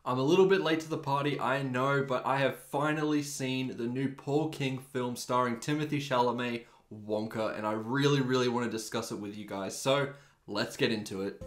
I'm a little bit late to the party, I know, but I have finally seen the new Paul King film starring Timothee Chalamet, Wonka, and I really want to discuss it with you guys. So, let's get into it.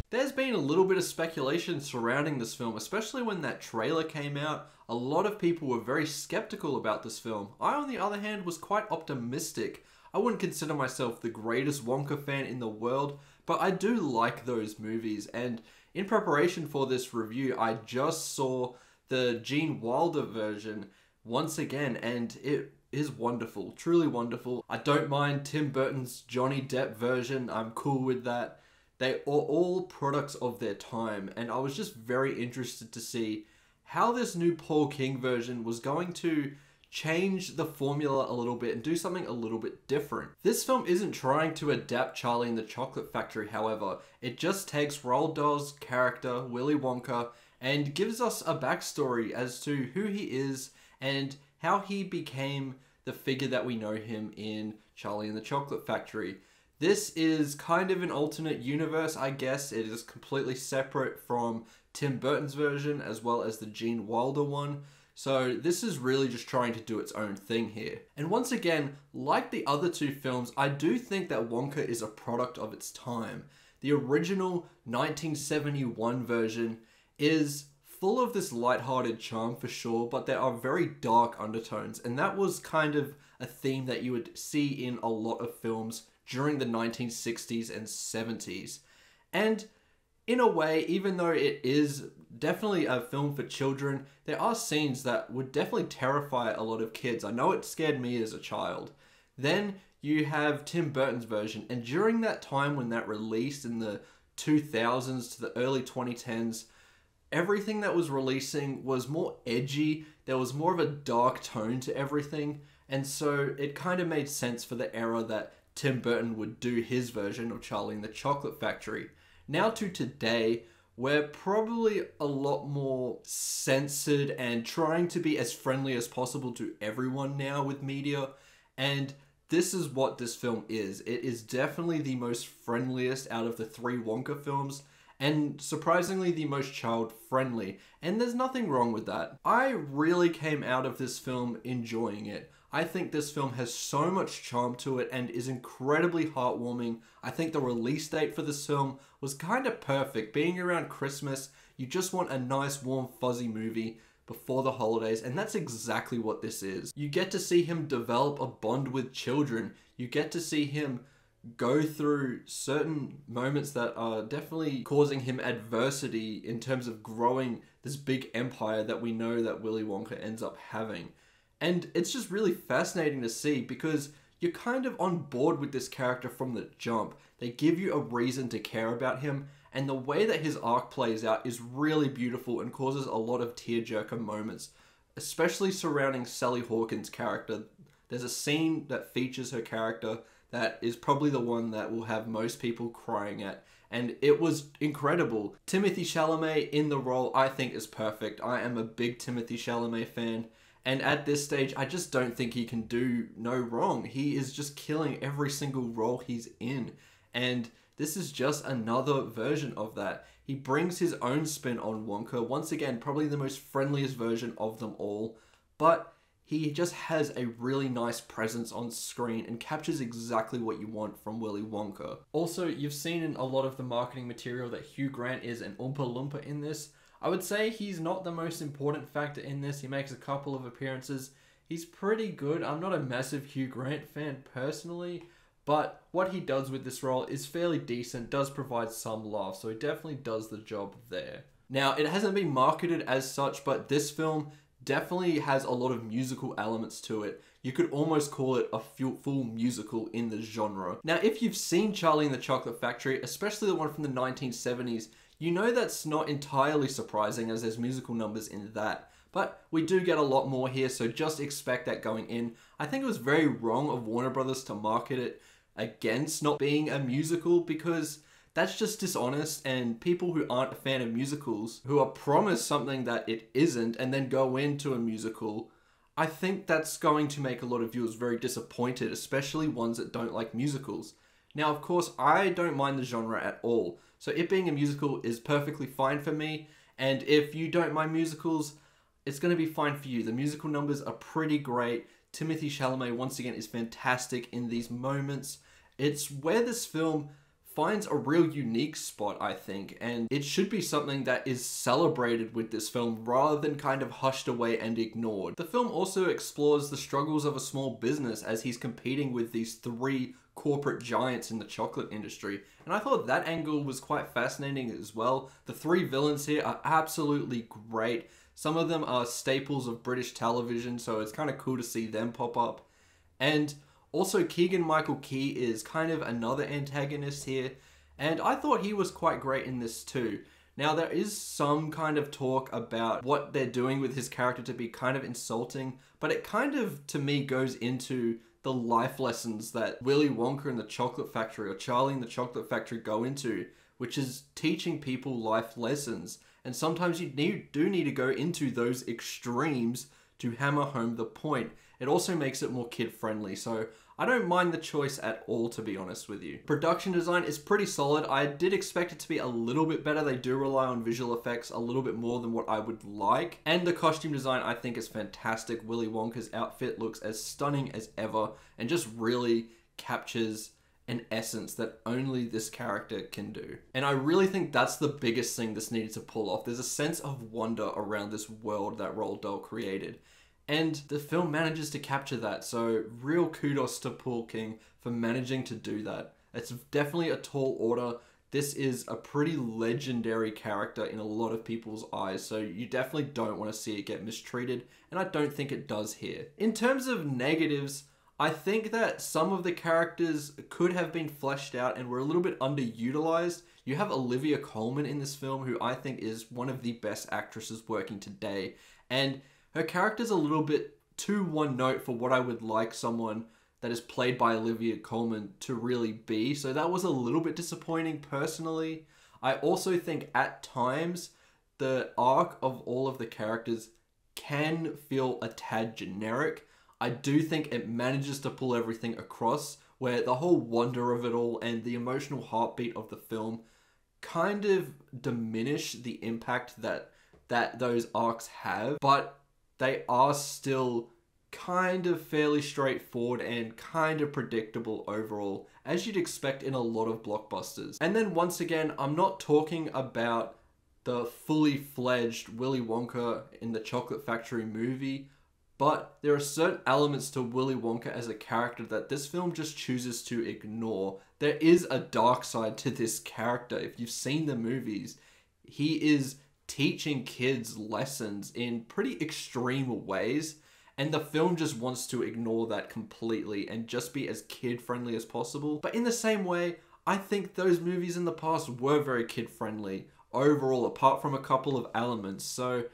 There's been a little bit of speculation surrounding this film, especially when that trailer came out. A lot of people were very skeptical about this film. I, on the other hand, was quite optimistic. I wouldn't consider myself the greatest Wonka fan in the world, but I do like those movies. And in preparation for this review, I just saw the Gene Wilder version once again, and it is wonderful, truly wonderful. I don't mind Tim Burton's Johnny Depp version. I'm cool with that. They are all products of their time, and I was just very interested to see how this new Paul King version was going to change the formula a little bit and do something a little bit different. This film isn't trying to adapt Charlie and the Chocolate Factory, however. It just takes Roald Dahl's character, Willy Wonka, and gives us a backstory as to who he is and how he became the figure that we know him in Charlie and the Chocolate Factory. This is kind of an alternate universe, I guess. It is completely separate from Tim Burton's version as well as the Gene Wilder one. So this is really just trying to do its own thing here. And once again, like the other two films, I do think that Wonka is a product of its time. The original 1971 version is full of this lighthearted charm for sure, but there are very dark undertones. And that was kind of a theme that you would see in a lot of films during the 1960s and 70s. And in a way, even though it is definitely a film for children, there are scenes that would definitely terrify a lot of kids. I know it scared me as a child. Then you have Tim Burton's version, and during that time when that released in the 2000s to the early 2010s, everything that was releasing was more edgy. There was more of a dark tone to everything, and so it kind of made sense for the era that Tim Burton would do his version of Charlie and the Chocolate Factory. Now to today, we're probably a lot more censored and trying to be as friendly as possible to everyone now with media. And this is what this film is. It is definitely the most friendliest out of the three Wonka films, and surprisingly the most child-friendly. And there's nothing wrong with that. I really came out of this film enjoying it. I think this film has so much charm to it and is incredibly heartwarming. I think the release date for this film was kind of perfect. Being around Christmas, you just want a nice, warm, fuzzy movie before the holidays, and that's exactly what this is. You get to see him develop a bond with children. You get to see him go through certain moments that are definitely causing him adversity in terms of growing this big empire that we know that Willy Wonka ends up having. And it's just really fascinating to see because you're kind of on board with this character from the jump. They give you a reason to care about him, and the way that his arc plays out is really beautiful and causes a lot of tearjerker moments, especially surrounding Sally Hawkins' character. There's a scene that features her character that is probably the one that will have most people crying at, and it was incredible. Timothee Chalamet in the role I think is perfect. I am a big Timothee Chalamet fan. And at this stage, I just don't think he can do no wrong. He is just killing every single role he's in. And this is just another version of that. He brings his own spin on Wonka. Once again, probably the most friendliest version of them all. But he just has a really nice presence on screen and captures exactly what you want from Willy Wonka. Also, you've seen in a lot of the marketing material that Hugh Grant is an Oompa Loompa in this. I would say he's not the most important factor in this. He makes a couple of appearances. He's pretty good. I'm not a massive Hugh Grant fan personally, but what he does with this role is fairly decent, does provide some laughs, so he definitely does the job there. Now, it hasn't been marketed as such, but this film definitely has a lot of musical elements to it. You could almost call it a full musical in the genre. Now, if you've seen Charlie and the Chocolate Factory, especially the one from the 1970s, you know that's not entirely surprising as there's musical numbers in that. But we do get a lot more here, so just expect that going in. I think it was very wrong of Warner Brothers to market it against not being a musical because that's just dishonest, and people who aren't a fan of musicals, who are promised something that it isn't and then go into a musical, I think that's going to make a lot of viewers very disappointed, especially ones that don't like musicals. Now, of course, I don't mind the genre at all, so it being a musical is perfectly fine for me, and if you don't mind musicals, it's going to be fine for you. The musical numbers are pretty great. Timothee Chalamet, once again, is fantastic in these moments. It's where this film finds a real unique spot, I think, and it should be something that is celebrated with this film rather than kind of hushed away and ignored. The film also explores the struggles of a small business as he's competing with these three corporate giants in the chocolate industry, and I thought that angle was quite fascinating as well. The three villains here are absolutely great. Some of them are staples of British television, so it's kind of cool to see them pop up. And also, Keegan-Michael Key is kind of another antagonist here, and I thought he was quite great in this too. Now, there is some kind of talk about what they're doing with his character to be kind of insulting, but it kind of, to me, goes into the life lessons that Willy Wonka and the Chocolate Factory, or Charlie and the Chocolate Factory, go into, which is teaching people life lessons. And sometimes you do need to go into those extremes to hammer home the point. It also makes it more kid-friendly, so I don't mind the choice at all, to be honest with you. Production design is pretty solid. I did expect it to be a little bit better. They do rely on visual effects a little bit more than what I would like. And the costume design, I think, is fantastic. Willy Wonka's outfit looks as stunning as ever and just really captures an essence that only this character can do. And I really think that's the biggest thing this needed to pull off. There's a sense of wonder around this world that Roald Dahl created. And the film manages to capture that, so real kudos to Paul King for managing to do that. It's definitely a tall order. This is a pretty legendary character in a lot of people's eyes, so you definitely don't want to see it get mistreated, and I don't think it does here. In terms of negatives, I think that some of the characters could have been fleshed out and were a little bit underutilized. You have Olivia Colman in this film, who I think is one of the best actresses working today, and her character's a little bit too one note for what I would like someone that is played by Olivia Colman to really be. So that was a little bit disappointing personally. I also think at times the arc of all of the characters can feel a tad generic. I do think it manages to pull everything across, where the whole wonder of it all and the emotional heartbeat of the film kind of diminish the impact that those arcs have, but they are still kind of fairly straightforward and kind of predictable overall, as you'd expect in a lot of blockbusters. And then once again, I'm not talking about the fully fledged Willy Wonka in the Chocolate Factory movie, but there are certain elements to Willy Wonka as a character that this film just chooses to ignore. There is a dark side to this character. If you've seen the movies, he is teaching kids lessons in pretty extreme ways, and the film just wants to ignore that completely and just be as kid-friendly as possible. But in the same way, I think those movies in the past were very kid-friendly overall, apart from a couple of elements. So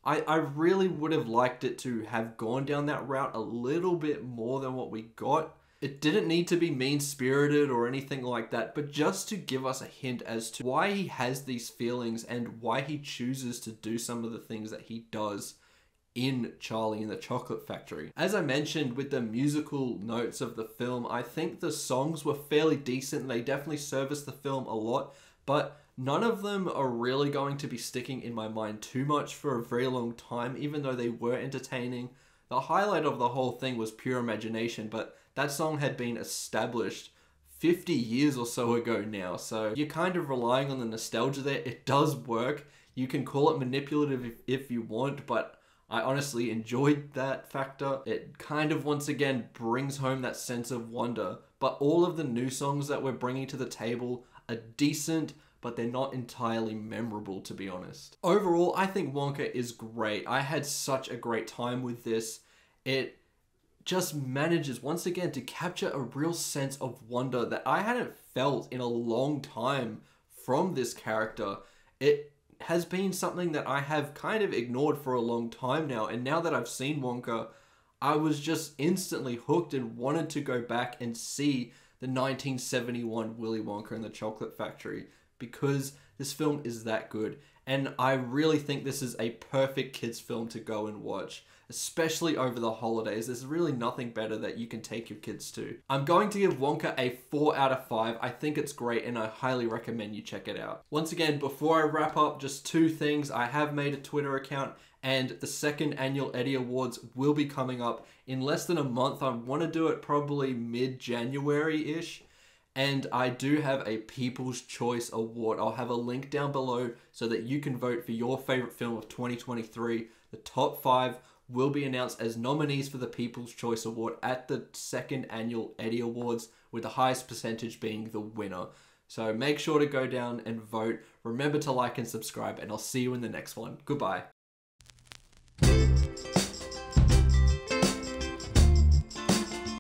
I really would have liked it to have gone down that route a little bit more than what we got. It didn't need to be mean-spirited or anything like that, but just to give us a hint as to why he has these feelings and why he chooses to do some of the things that he does in Charlie and the Chocolate Factory. As I mentioned with the musical notes of the film, I think the songs were fairly decent. They definitely service the film a lot, but none of them are really going to be sticking in my mind too much for a very long time, even though they were entertaining. The highlight of the whole thing was Pure Imagination, but that song had been established 50 years or so ago now, so you're kind of relying on the nostalgia there. It does work. You can call it manipulative if you want, but I honestly enjoyed that factor. It kind of, once again, brings home that sense of wonder, but all of the new songs that we're bringing to the table are decent, but they're not entirely memorable, to be honest. Overall, I think Wonka is great. I had such a great time with this. It just manages, once again, to capture a real sense of wonder that I hadn't felt in a long time from this character. It has been something that I have kind of ignored for a long time now, and now that I've seen Wonka, I was just instantly hooked and wanted to go back and see the 1971 Willy Wonka and the Chocolate Factory, because this film is that good. And I really think this is a perfect kids film to go and watch. especially over the holidays. There's really nothing better that you can take your kids to. I'm going to give Wonka a 4 out of 5. I think it's great and I highly recommend you check it out. Once again, before I wrap up, just 2 things. I have made a Twitter account and the second annual Eddy Awards will be coming up in less than a month. I want to do it probably mid-January-ish. And I do have a People's Choice Award. I'll have a link down below so that you can vote for your favorite film of 2023. The top 5 will be announced as nominees for the People's Choice Award at the second annual Eddy Awards, with the highest percentage being the winner. So make sure to go down and vote. Remember to like and subscribe, and I'll see you in the next one. Goodbye.